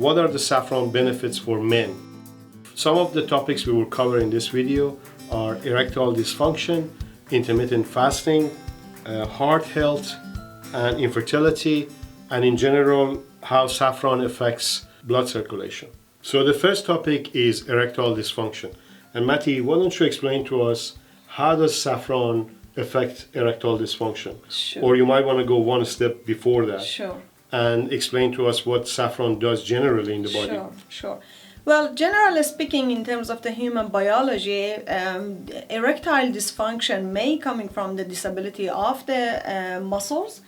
what are the saffron benefits for men? Some of the topics we will cover in this video are erectile dysfunction, intermittent fasting, heart health, and infertility, and in general, how saffron affects blood circulation. So the first topic is erectile dysfunction. And Matty, why don't you explain to us how does saffron affect erectile dysfunction? Sure. Or you might want to go one step before that. Sure. And explain to us what saffron does generally in the body. Sure. Well, generally speaking, in terms of the human biology, erectile dysfunction may coming from the disability of the muscles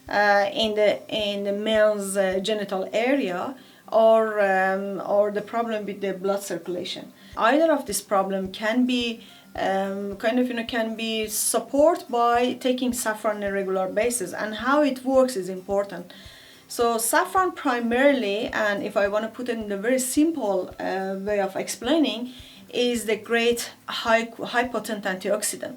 in the male's genital area, or the problem with the blood circulation. Either of this problem can be can be supported by taking saffron on a regular basis, and how it works is important. So saffron primarily, and if I want to put it in a very simple way of explaining, is the great high potent antioxidant.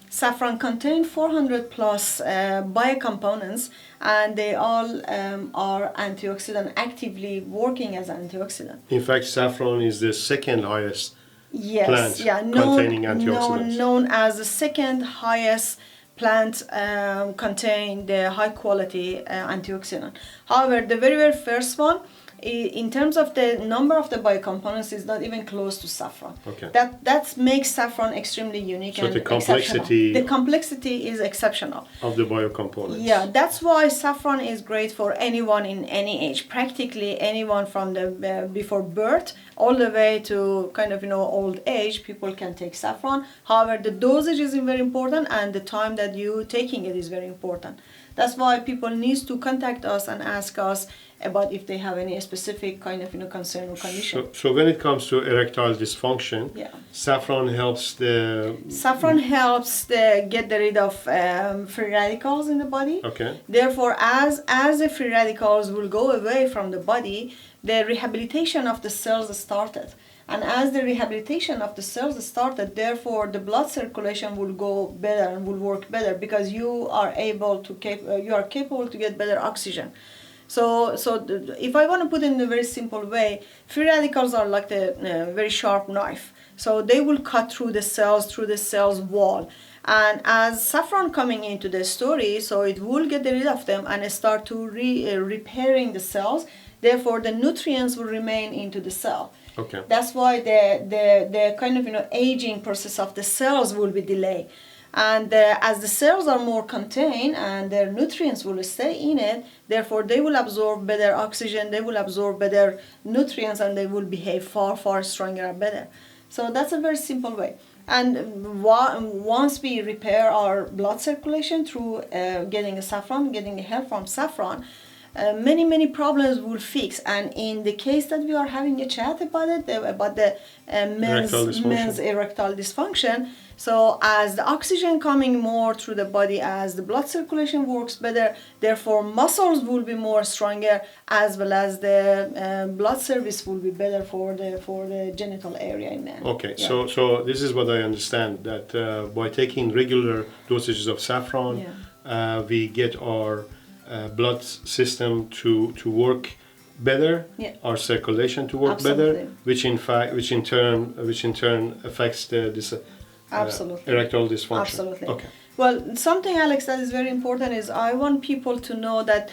Saffron contains 400 plus biocomponents, and they all are antioxidant, actively working as antioxidant. In fact, saffron is the second highest plant containing antioxidants. Known as the second highest plant contain the high quality antioxidant. However, the very first one, in terms of the number of the biocomponents, is not even close to saffron. Okay. That makes saffron extremely unique and complexity. The complexity is exceptional Of the biocomponents. Yeah, that's why saffron is great for anyone in any age. Practically anyone from the before birth all the way to old age, people can take saffron. However, the dosage is very important, and the time that you taking it is very important. That's why people need to contact us and ask us about if they have any specific concern or condition. So when it comes to erectile dysfunction, saffron helps get rid of free radicals in the body. Okay. Therefore, as the free radicals will go away from the body, the rehabilitation of the cells started. And as the rehabilitation of the cells started, therefore the blood circulation will go better and will work better, because you are capable to get better oxygen. So if I want to put it in a very simple way, free radicals are like the very sharp knife. So they will cut through the cells wall. And as saffron coming into the story, so it will get rid of them and start to repairing the cells. Therefore, the nutrients will remain into the cell. Okay. That's why the aging process of the cells will be delayed. And as the cells are more contained and their nutrients will stay in it, therefore they will absorb better oxygen, they will absorb better nutrients, and they will behave far stronger and better. So that's a very simple way. And once we repair our blood circulation through getting help from saffron, many problems will fix. And in the case that we are having a chat about it, about the men's erectile dysfunction, so as the oxygen coming more through the body, as the blood circulation works better, therefore muscles will be more stronger, as well as the blood service will be better for the genital area in men. Okay, yeah. So this is what I understand, that by taking regular dosages of saffron, we get our blood system to work better, our circulation to work better, which in turn affects the erectile dysfunction. Absolutely. Okay. Well, something, Alex, that is very important is I want people to know that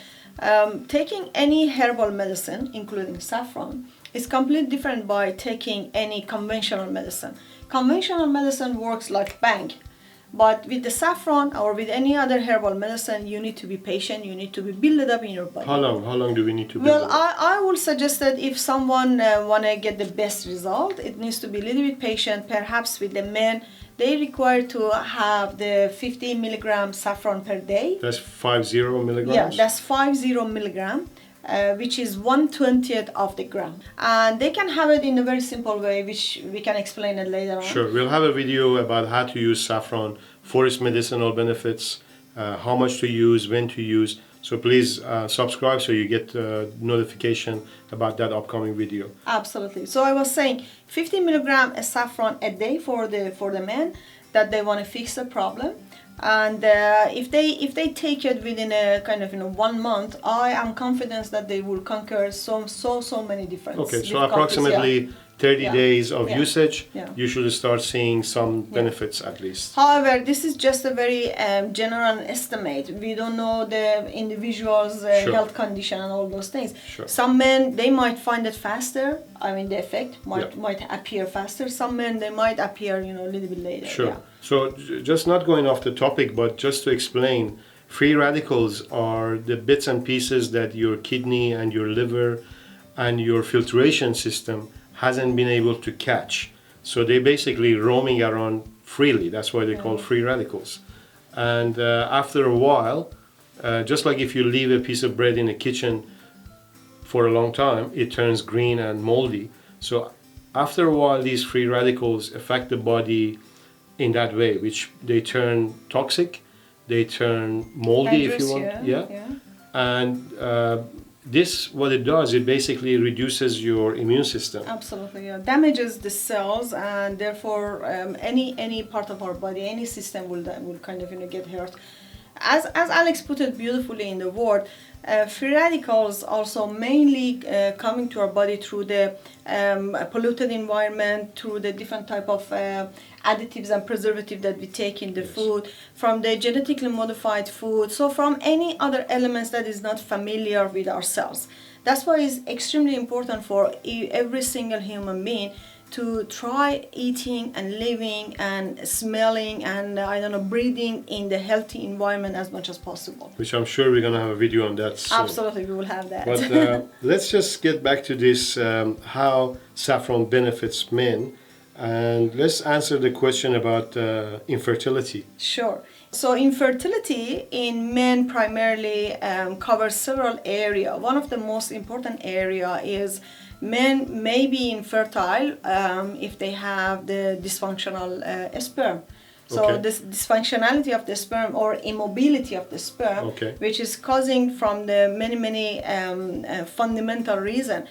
taking any herbal medicine, including saffron, is completely different by taking any conventional medicine. Conventional medicine works like bang. But with the saffron or with any other herbal medicine, you need to be patient. You need to be built up in your body. How long do we need to build Well, up? I would suggest that if someone want to get the best result, it needs to be a little bit patient. Perhaps with the men, they require to have the 50 milligram saffron per day. That's 50 milligrams? Yeah, that's 50 milligram. Which is 1/20th of the gram, and they can have it in a very simple way, which we can explain it later on. Sure, we'll have a video about how to use saffron for its medicinal benefits, how much to use, when to use. So please subscribe so you get notification about that upcoming video. Absolutely. So I was saying 50 milligram saffron a day for the men that they want to fix the problem. And if they take it within a kind of 1 month, I am confident that they will conquer so many different Okay, so difficulties. approximately 30 Yeah. days of Yeah. usage, Yeah. you should start seeing some benefits at least. However, this is just a very general estimate. We don't know the individual's Sure. health condition and all those things. Sure. Some men, they might find it faster. I mean, the effect might appear faster. Some men, they might appear, a little bit later. Sure. Yeah. So just not going off the topic, but just to explain, free radicals are the bits and pieces that your kidney and your liver and your filtration system hasn't been able to catch. So they're basically roaming around freely. That's why they're called free radicals. And after a while, just like if you leave a piece of bread in a kitchen for a long time, it turns green and moldy. So after a while, these free radicals affect the body in that way, which they turn toxic, they turn moldy, if you want. Yeah. And this, what it does, it basically reduces your immune system. Absolutely, yeah. Damages the cells, and therefore any part of our body, any system will kind of get hurt. As Alex put it beautifully in the word, free radicals also mainly coming to our body through the polluted environment, through the different type of additives and preservatives that we take in the food, from the genetically modified food, so from any other elements that is not familiar with ourselves. That's why it's extremely important for every single human being to try eating and living and smelling and breathing in the healthy environment as much as possible. Which I'm sure we're going to have a video on that soon. Absolutely, we will have that. But let's just get back to this, how saffron benefits men. And let's answer the question about infertility. Sure. So infertility in men primarily covers several areas. One of the most important area is men may be infertile if they have the dysfunctional sperm. So this dysfunctionality of the sperm or immobility of the sperm, which is causing from the many fundamental reason.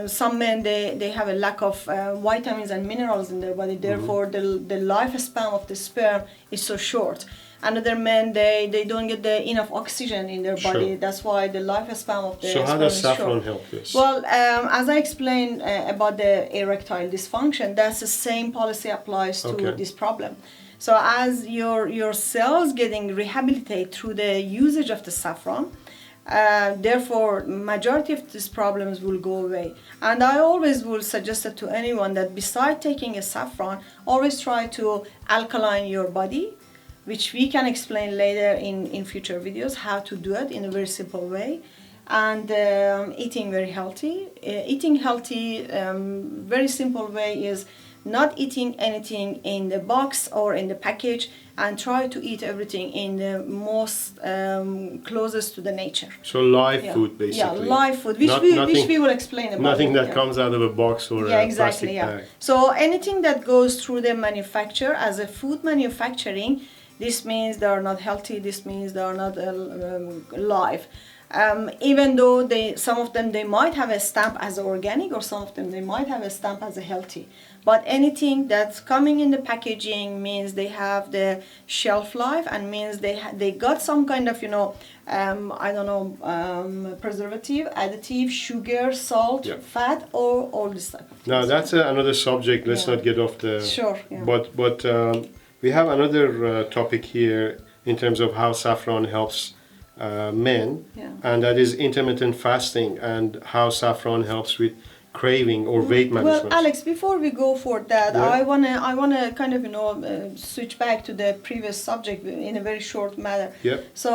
Some men, they have a lack of vitamins and minerals in their body, therefore the lifespan of the sperm is so short. Another men, they don't get enough oxygen in their body, that's why the lifespan of the sperm is short. So how does saffron help this? Well, as I explained about the erectile dysfunction, that's the same policy applies to this problem. So as your cells getting rehabilitated through the usage of the saffron, therefore majority of these problems will go away. And I always will suggest it to anyone that beside taking a saffron, always try to alkaline your body, which we can explain later in future videos how to do it in a very simple way. And eating very healthy. Eating healthy, very simple way is not eating anything in the box or in the package, and try to eat everything in the most closest to the nature. So live food, basically. Yeah, live food, which we will explain about. Nothing that comes out of a box or a plastic bag. So anything that goes through the manufacturer as a food manufacturing, this means they are not healthy, this means they are not live. Even though some of them they might have a stamp as organic, or some of them they might have a stamp as a healthy. But anything that's coming in the packaging means they have the shelf life, and means they got some kind of preservative, additive, sugar, salt, fat, or all this type of things. Now that's another subject. Let's not get off the. Sure. Yeah. But we have another topic here in terms of how saffron helps men, and that is intermittent fasting and how saffron helps with craving or weight management. Well, Alex, before we go for that, I wanna kind of switch back to the previous subject in a very short manner. So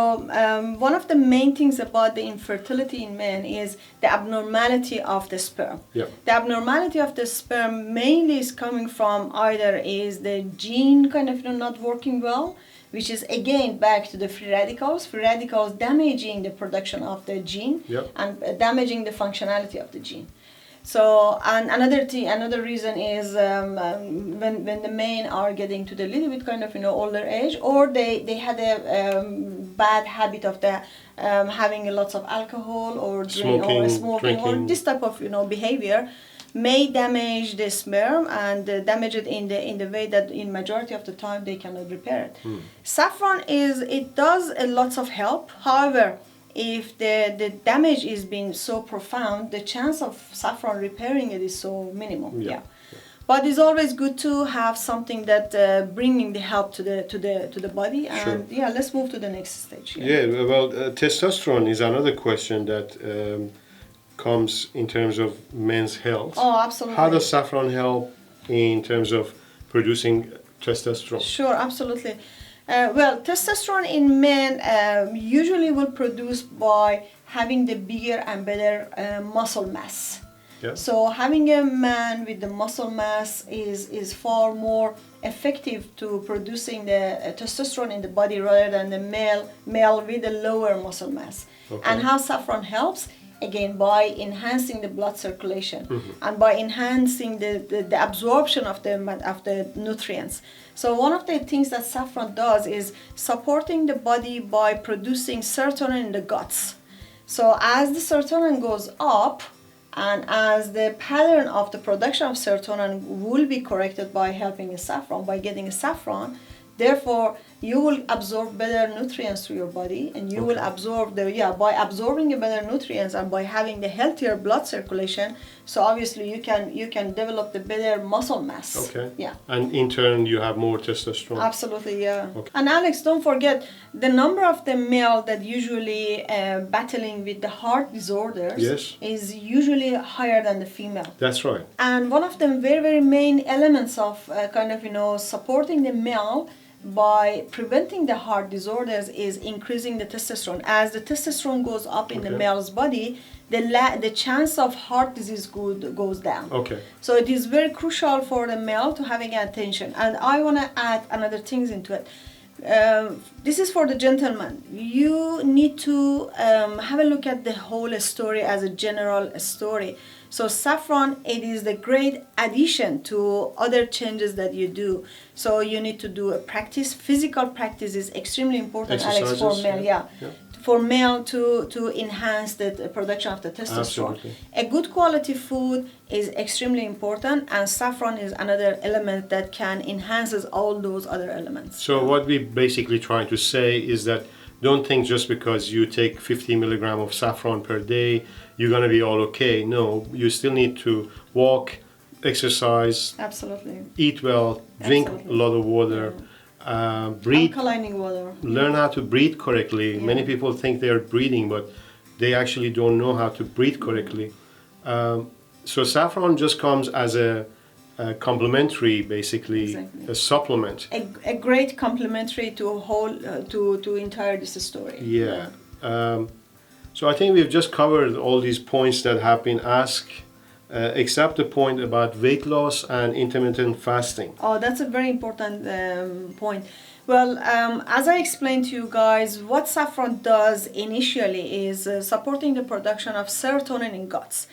one of the main things about the infertility in men is the abnormality of the sperm. The abnormality of the sperm mainly is coming from either is the gene kind of not working well, which is again back to the free radicals damaging the production of the gene and damaging the functionality of the gene. So, and another reason is when the men are getting to the little bit kind of older age, or they had a bad habit of the having lots of alcohol or smoking or this type of behavior. may damage the sperm and damage it in the way that in majority of the time they cannot repair it. Saffron it does a lots of help. However, if the damage is being so profound, the chance of saffron repairing it is so minimum. Yeah. But it's always good to have something that bringing the help to the body. And Sure. let's move to the next stage. Well, testosterone is another question that comes in terms of men's health. Oh, absolutely. How does saffron help in terms of producing testosterone? Sure, absolutely. Well, testosterone in men usually will produce by having the bigger and better muscle mass. Yeah. So having a man with the muscle mass is far more effective to producing the testosterone in the body rather than the male with a lower muscle mass. Okay. And how saffron helps? Again, by enhancing the blood circulation and by enhancing the absorption of the nutrients. So one of the things that saffron does is supporting the body by producing serotonin in the guts. So as the serotonin goes up, and as the pattern of the production of serotonin will be corrected by helping a saffron, by getting a saffron, therefore you will absorb better nutrients to your body, and you will absorb by absorbing the better nutrients and by having the healthier blood circulation. So obviously you can develop the better muscle mass. Okay. Yeah. And in turn you have more testosterone. Absolutely, yeah. Okay. And Alex, don't forget the number of the male that usually battling with the heart disorders is usually higher than the female. That's right. And one of the very, very main elements of supporting the male by preventing the heart disorders is increasing the testosterone. As the testosterone goes up in the male's body, the chance of heart disease goes down. Okay. So it is very crucial for the male to having attention. And I want to add another things into it. This is for the gentleman. You need to have a look at the whole story as a general story. So saffron, it is the great addition to other changes that you do. So you need to do a practice. Physical practice is extremely important, Alex, for male. For male to enhance the production of the testosterone. Absolutely. A good quality food is extremely important, and saffron is another element that can enhances all those other elements. So what we basically trying to say is that don't think just because you take 50 milligram of saffron per day, you're going to be all okay. No, you still need to walk, exercise, absolutely, eat well, drink a lot of water, breathe, alkalining water. Learn how to breathe correctly. Many people think they are breathing, but they actually don't know how to breathe correctly. So saffron just comes as a complementary, basically, a supplement. A great complementary to a whole to entire this story. Yeah. So I think we've just covered all these points that have been asked, except the point about weight loss and intermittent fasting. Oh, that's a very important point. Well, as I explained to you guys, what saffron does initially is supporting the production of serotonin in guts.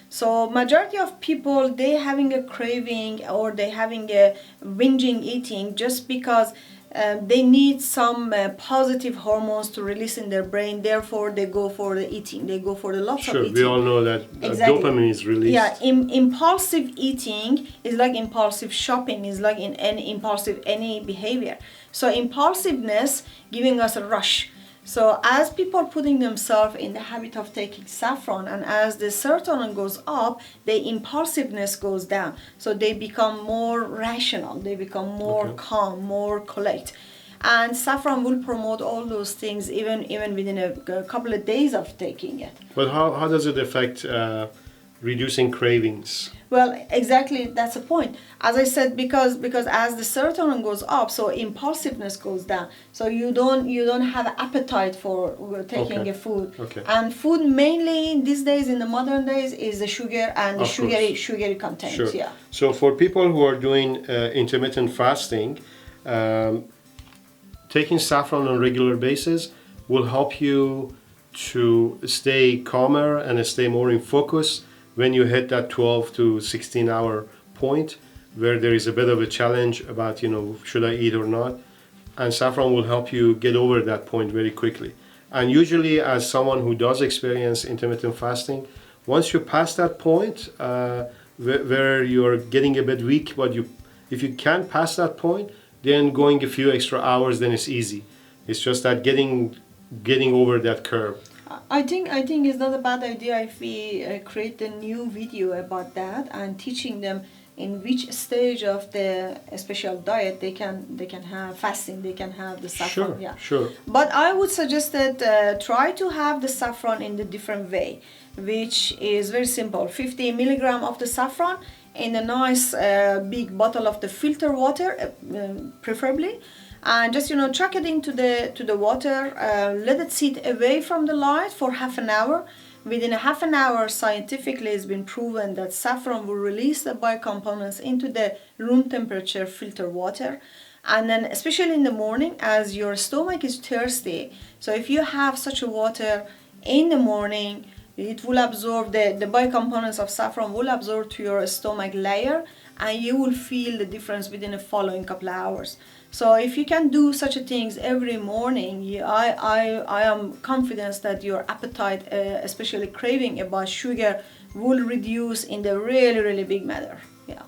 So majority of people, they having a craving or they having a binging eating just because they need some positive hormones to release in their brain. Therefore, they go for the eating. They go for the lots of eating. Sure, we all know that dopamine is released. Yeah, impulsive eating is like impulsive shopping, is like in any behavior. So impulsiveness giving us a rush. So as people are putting themselves in the habit of taking saffron, and as the serotonin goes up, the impulsiveness goes down. So they become more rational, they become more calm, more collect. And saffron will promote all those things even within a couple of days of taking it. But how does it affect reducing cravings? Well, exactly, that's the point. As I said, because as the serotonin goes up, so impulsiveness goes down. So you don't have appetite for taking a food. Okay. And food mainly these days, in the modern days, is the sugar and the sugary content. Sure. Yeah. So for people who are doing intermittent fasting, taking saffron on a regular basis will help you to stay calmer and stay more in focus when you hit that 12 to 16 hour point where there is a bit of a challenge about, should I eat or not? And saffron will help you get over that point very quickly. And usually, as someone who does experience intermittent fasting, once you pass that point, where you're getting a bit weak, but if you can't pass that point, then going a few extra hours, then it's easy. It's just that getting over that curve. I think it's not a bad idea if we create a new video about that and teaching them in which stage of the special diet they can have fasting, they can have the saffron. Sure, yeah. sure. But I would suggest that try to have the saffron in the different way, which is very simple. 50 milligram of the saffron in a nice big bottle of the filter water, preferably. And just chuck it into the water, let it sit away from the light for half an hour. Within a half an hour, scientifically it's been proven that saffron will release the biocomponents into the room temperature filter water. And then especially in the morning, as your stomach is thirsty, so if you have such a water in the morning, it will absorb, the biocomponents of saffron will absorb to your stomach layer, and you will feel the difference within the following couple of hours. So if you can do such a things every morning, I am confident that your appetite, especially craving about sugar, will reduce in the really, really big manner. Yeah.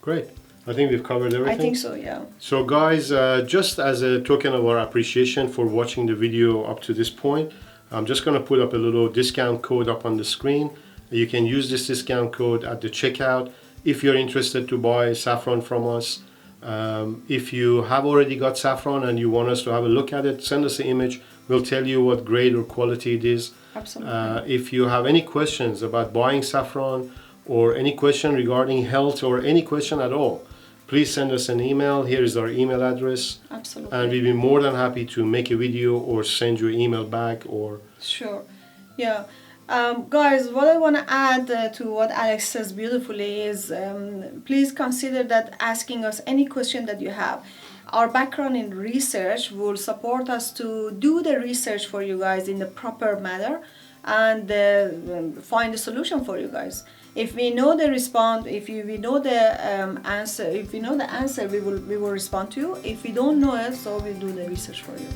Great. I think we've covered everything. I think so, yeah. So guys, just as a token of our appreciation for watching the video up to this point, I'm just going to put up a little discount code up on the screen. You can use this discount code at the checkout if you're interested to buy saffron from us. If you have already got saffron and you want us to have a look at it, send us an image. We'll tell you what grade or quality it is. Absolutely. If you have any questions about buying saffron or any question regarding health or any question at all, please send us an email. Here is our email address. Absolutely. And we'll be more than happy to make a video or send you an email back or... Sure. Yeah. Guys, what I want to add to what Alex says beautifully is please consider that asking us any question that you have. Our background in research will support us to do the research for you guys in the proper manner and find a solution for you guys. If we know the response, if we know the answer, we will respond to you. If we don't know it, so we'll do the research for you.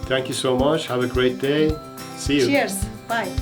Thank you so much. Have a great day. See you. Cheers. Bye.